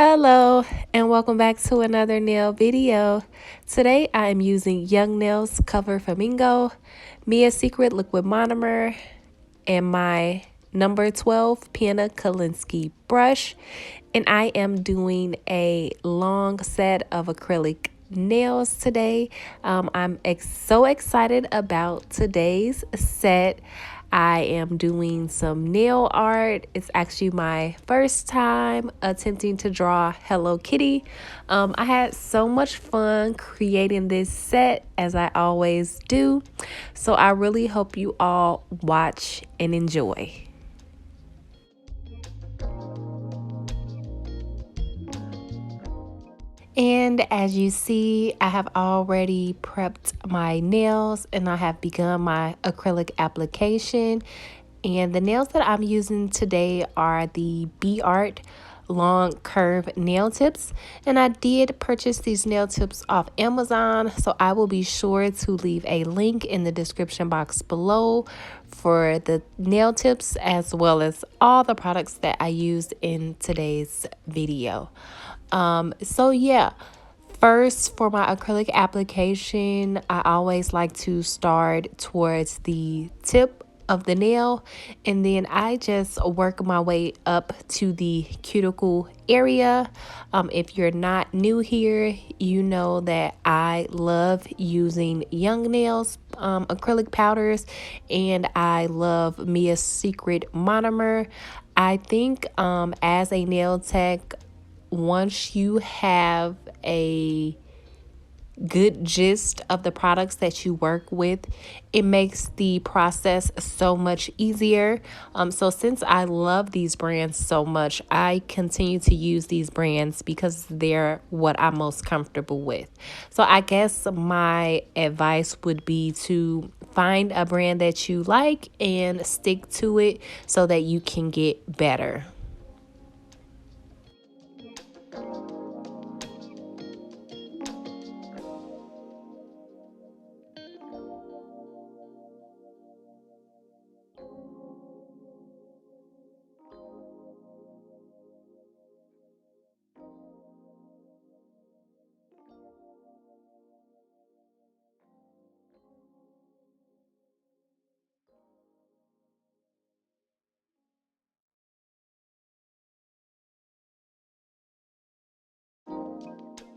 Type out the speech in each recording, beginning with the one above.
Hello and welcome back to another nail video. Today I am using Young Nails Cover Flamingo, Mia Secret Liquid Monomer, and my number 12 Piana Kalinsky brush. And I am doing a long set of acrylic nails today. I'm so excited about today's set. I am doing some nail art. It's actually my first time attempting to draw Hello Kitty. I had so much fun creating this set, as I always do. So I really hope you all watch and enjoy. And as you see, I have already prepped my nails and I have begun my acrylic application. And the nails that I'm using today are the B Art long curve nail tips, and I did purchase these nail tips off Amazon, so I will be sure to leave a link in the description box below for the nail tips as well as all the products that I used in today's video. So yeah, first for my acrylic application, I always like to start towards the tip of the nail, and then I just work my way up to the cuticle area. If you're not new here, you know that I love using Young Nails acrylic powders, and I love Mia Secret Monomer. I think as a nail tech, once you have a good gist of the products that you work with, it makes the process so much easier. So since I love these brands so much, I continue to use these brands because they're what I'm most comfortable with. So I guess my advice would be to find a brand that you like and stick to it so that you can get better.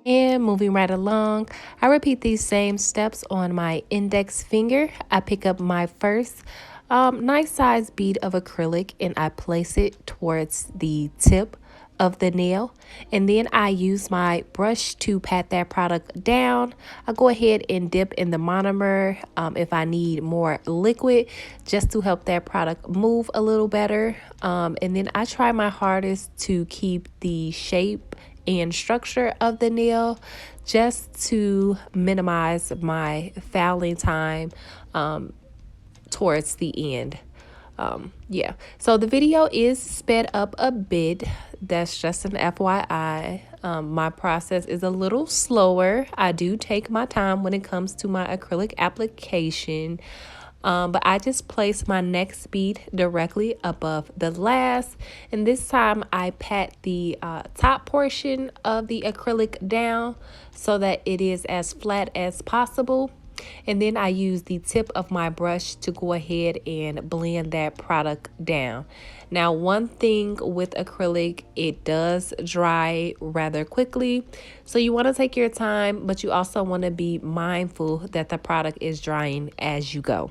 And moving right along, I repeat these same steps on my index finger. I pick up my first nice size bead of acrylic and I place it towards the tip of the nail, and then I use my brush to pat that product down. I go ahead and dip in the monomer if I need more liquid, just to help that product move a little better, and then I try my hardest to keep the shape and structure of the nail just to minimize my fouling time towards the end. Yeah, so the video is sped up a bit. That's just an FYI. My process is a little slower. I do take my time when it comes to my acrylic application. But I just place my next bead directly above the last, and this time I pat the top portion of the acrylic down so that it is as flat as possible. And then I use the tip of my brush to go ahead and blend that product down. Now, one thing with acrylic, it does dry rather quickly. So you want to take your time, but you also want to be mindful that the product is drying as you go.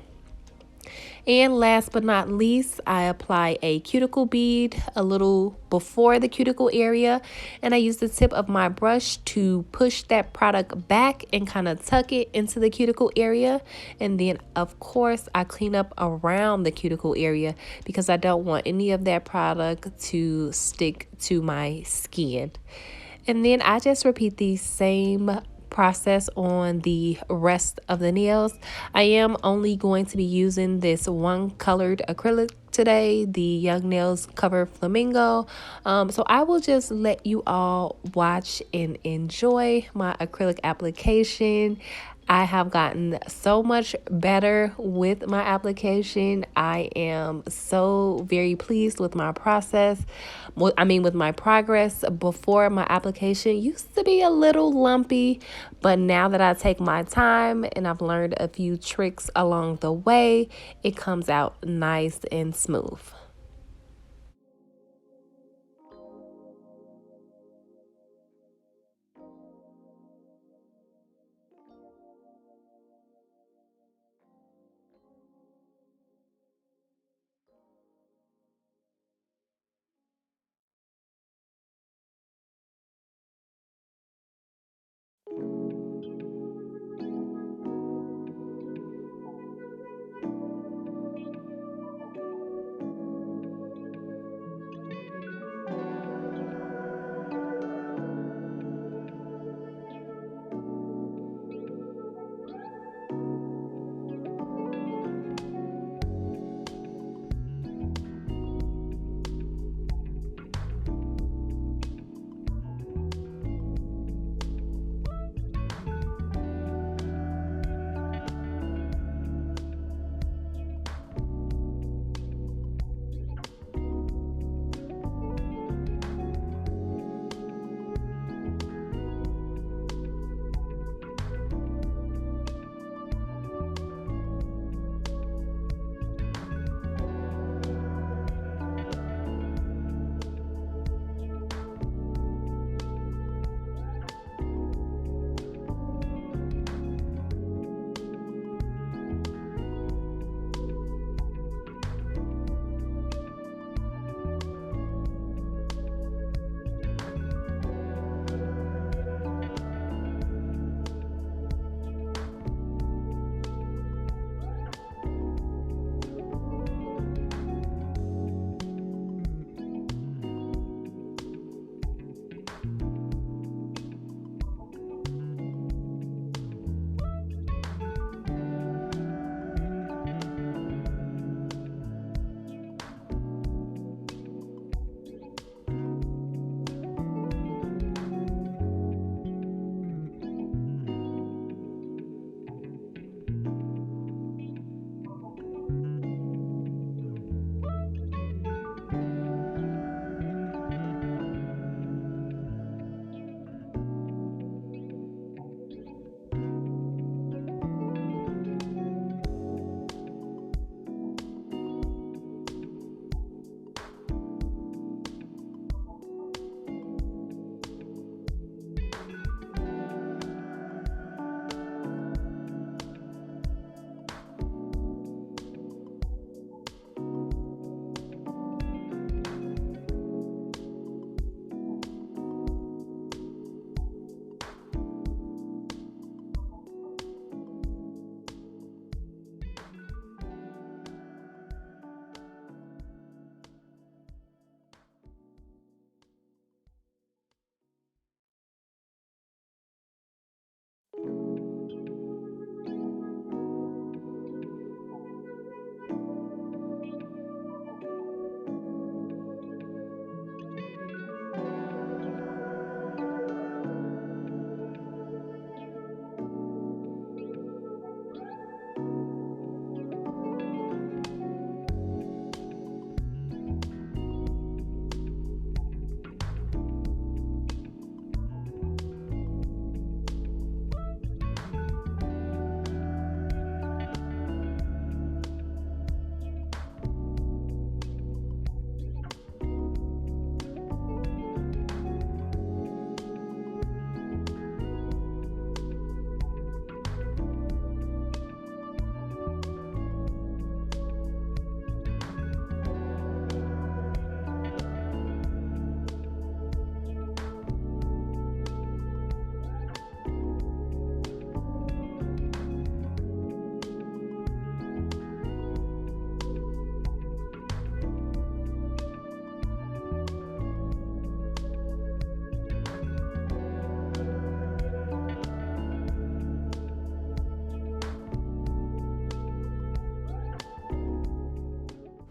And last but not least, I apply a cuticle bead a little before the cuticle area, and I use the tip of my brush to push that product back and kind of tuck it into the cuticle area. And then of course I clean up around the cuticle area because I don't want any of that product to stick to my skin. And then I just repeat the same process on the rest of the nails. I am only going to be using this one colored acrylic today, the Young Nails Cover Flamingo. So I will just let you all watch and enjoy my acrylic application. I have gotten so much better with my application. I am so very pleased with my process. With my progress. Before, my application used to be a little lumpy, but now that I take my time and I've learned a few tricks along the way, it comes out nice and smooth.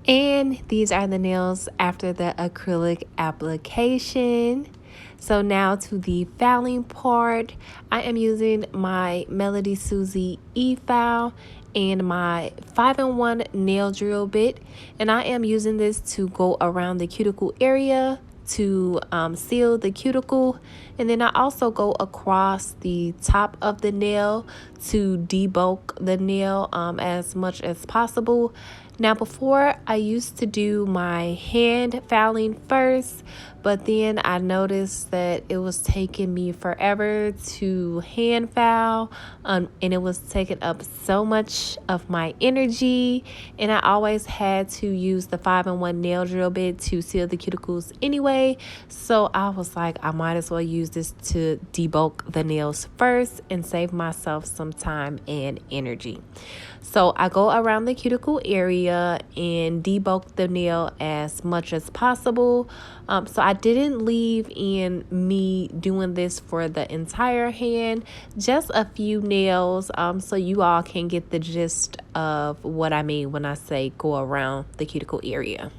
And these are the nails after the acrylic application. So now to the filing part, I am using my Melody Susie e-file and my 5-in-1 nail drill bit, and I am using this to go around the cuticle area to seal the cuticle, and then I also go across the top of the nail to debulk the nail as much as possible. Now, before I used to do my hand filing first, but then I noticed that it was taking me forever to hand file, and it was taking up so much of my energy, and I always had to use the 5-in-1 nail drill bit to seal the cuticles anyway. So I was like, I might as well use this to debulk the nails first and save myself some time and energy. So I go around the cuticle area and debulk the nail as much as possible. So I didn't leave in me doing this for the entire hand, just a few nails, so you all can get the gist of what I mean when I say go around the cuticle area.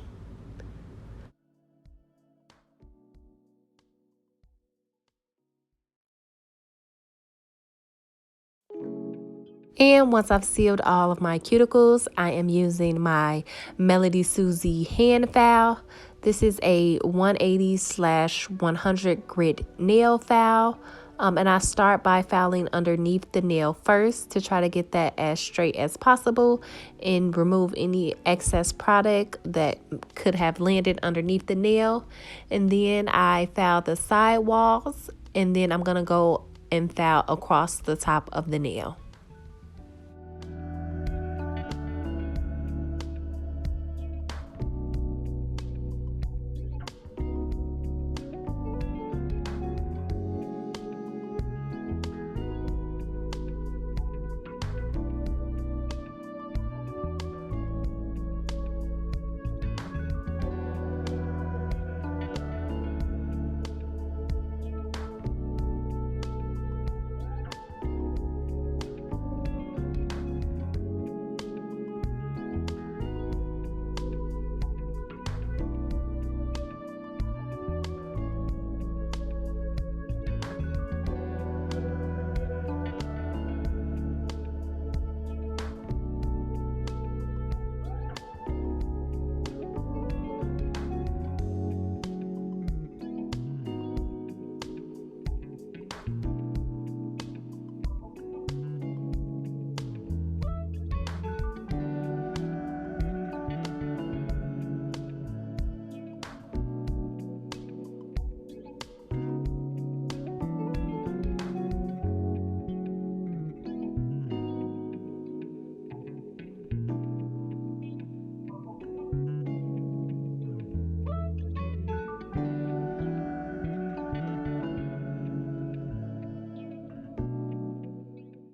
And once I've sealed all of my cuticles, I am using my Melody Susie hand file. This is a 180/100 grit nail file. And I start by filing underneath the nail first to try to get that as straight as possible and remove any excess product that could have landed underneath the nail. And then I file the side walls, and then I'm going to go and file across the top of the nail.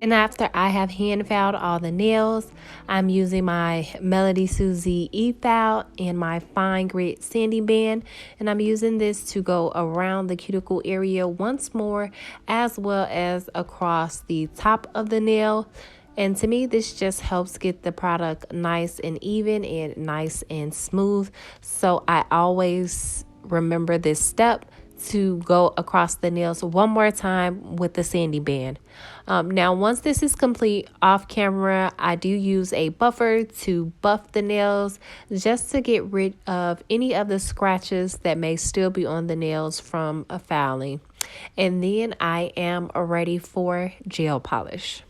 And after I have hand filed all the nails, I'm using my Melody Susie e-file and my fine grit sanding band. And I'm using this to go around the cuticle area once more, as well as across the top of the nail. And to me, this just helps get the product nice and even and nice and smooth. So I always remember this step to go across the nails one more time with the sanding band. Now, once this is complete off camera, I do use a buffer to buff the nails just to get rid of any of the scratches that may still be on the nails from a filing. And then I am ready for gel polish.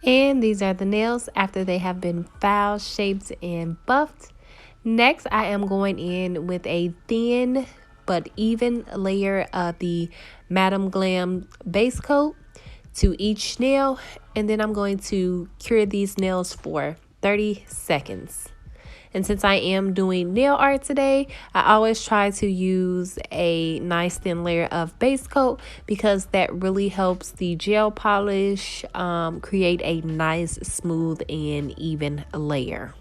And these are the nails after they have been filed, shaped, and buffed. Next, I am going in with a thin but even layer of the Madam Glam base coat to each nail, and then I'm going to cure these nails for 30 seconds. And since I am doing nail art today, I always try to use a nice thin layer of base coat because that really helps the gel polish create a nice, smooth, and even layer.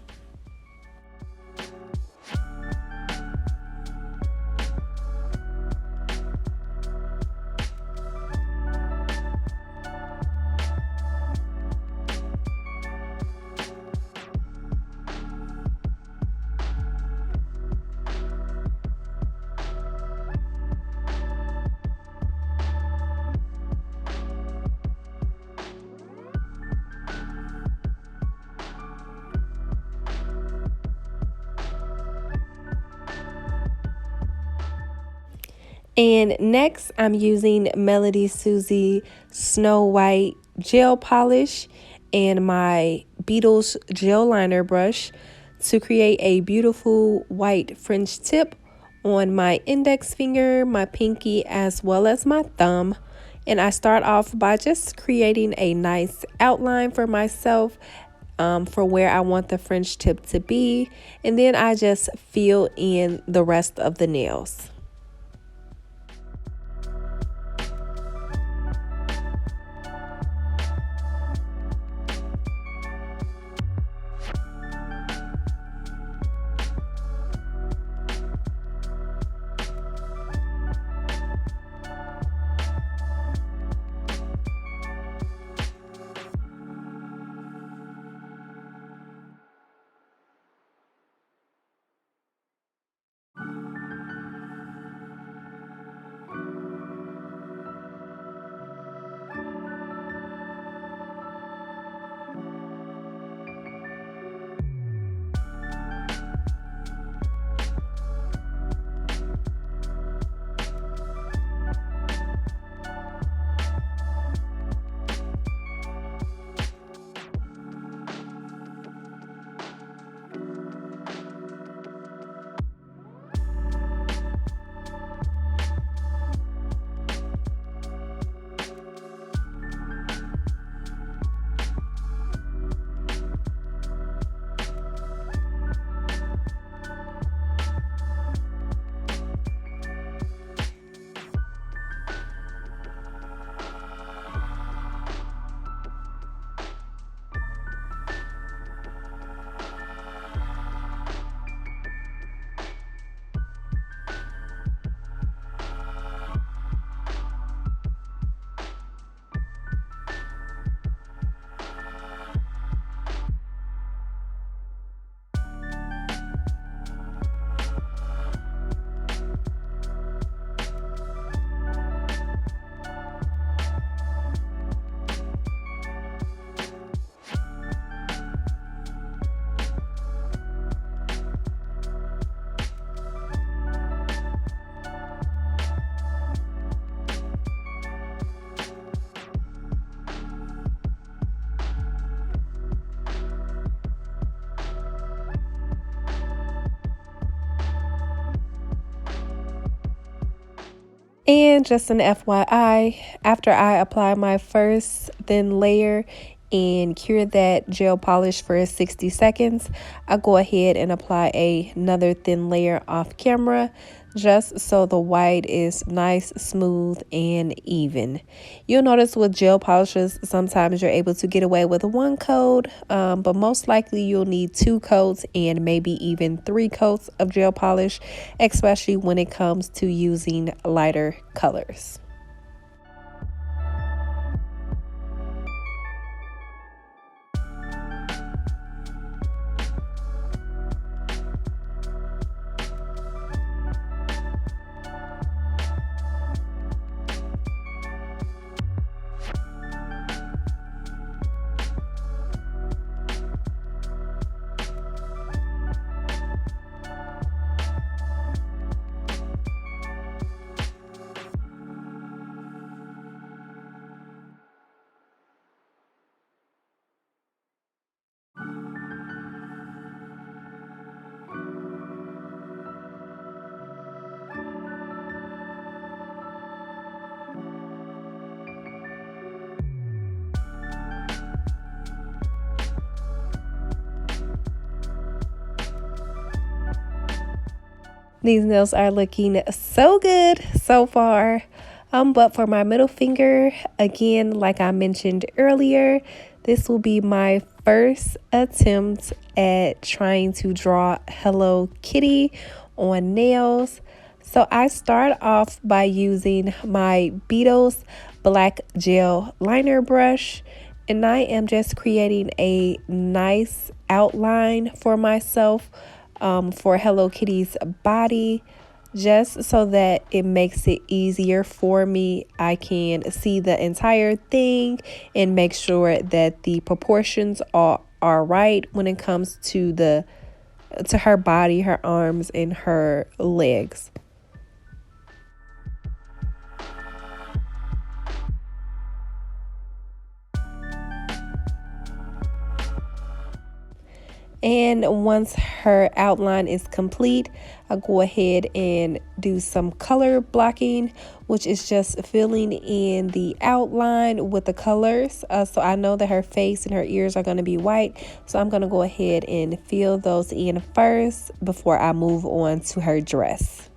And next, I'm using Melody Susie Snow White gel polish and my Beetles gel liner brush to create a beautiful white French tip on my index finger, my pinky, as well as my thumb. And I start off by just creating a nice outline for myself for where I want the French tip to be. And then I just fill in the rest of the nails. And just an FYI, after I apply my first thin layer and cure that gel polish for 60 seconds, I go ahead and apply another thin layer off camera just so the white is nice, smooth, and even. You'll notice with gel polishes, sometimes you're able to get away with one coat, but most likely you'll need 2 coats and maybe even 3 coats of gel polish, especially when it comes to using lighter colors. These nails are looking so good so far. But for my middle finger, again, like I mentioned earlier, this will be my first attempt at trying to draw Hello Kitty on nails. So I start off by using my Beetles black gel liner brush, and I am just creating a nice outline for myself for Hello Kitty's body, just so that it makes it easier for me. I can see the entire thing and make sure that the proportions are right when it comes to her body, her arms, and her legs. And once her outline is complete, I'll go ahead and do some color blocking, which is just filling in the outline with the colors. So I know that her face and her ears are going to be white. So I'm going to go ahead and fill those in first before I move on to her dress.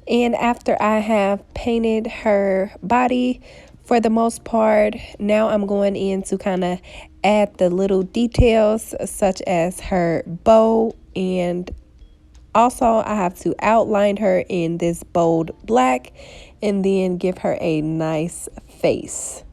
And after I have painted her body for the most part, now I'm going in to kind of add the little details such as her bow, and also I have to outline her in this bold black and then give her a nice face.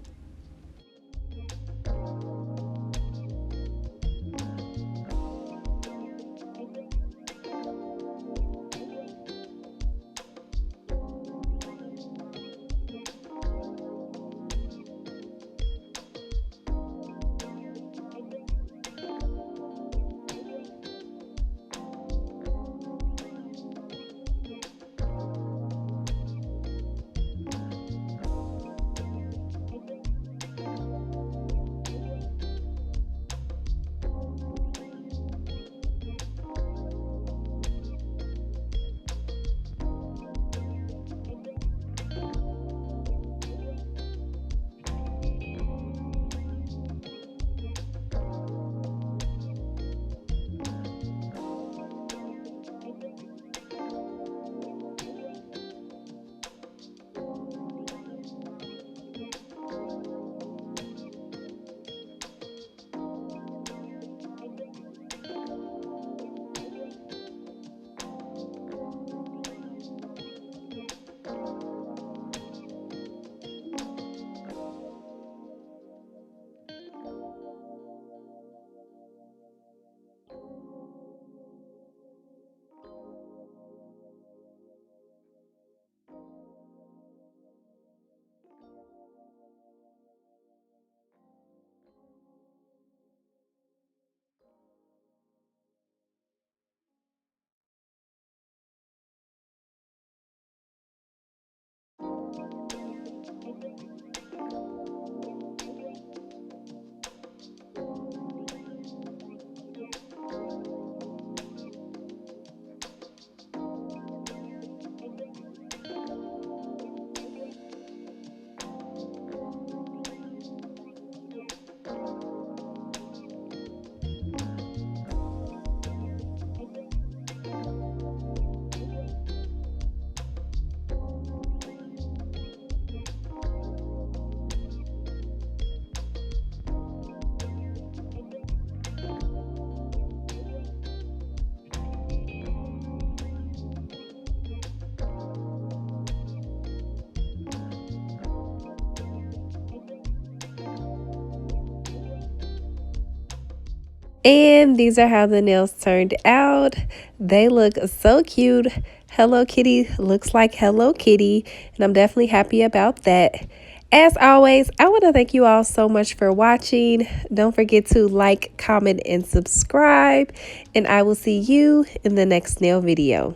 And these are how the nails turned out. They look so cute. Hello Kitty looks like Hello Kitty, and I'm definitely happy about that. As always, I want to thank you all so much for watching. Don't forget to like, comment, and subscribe, and I will see you in the next nail video.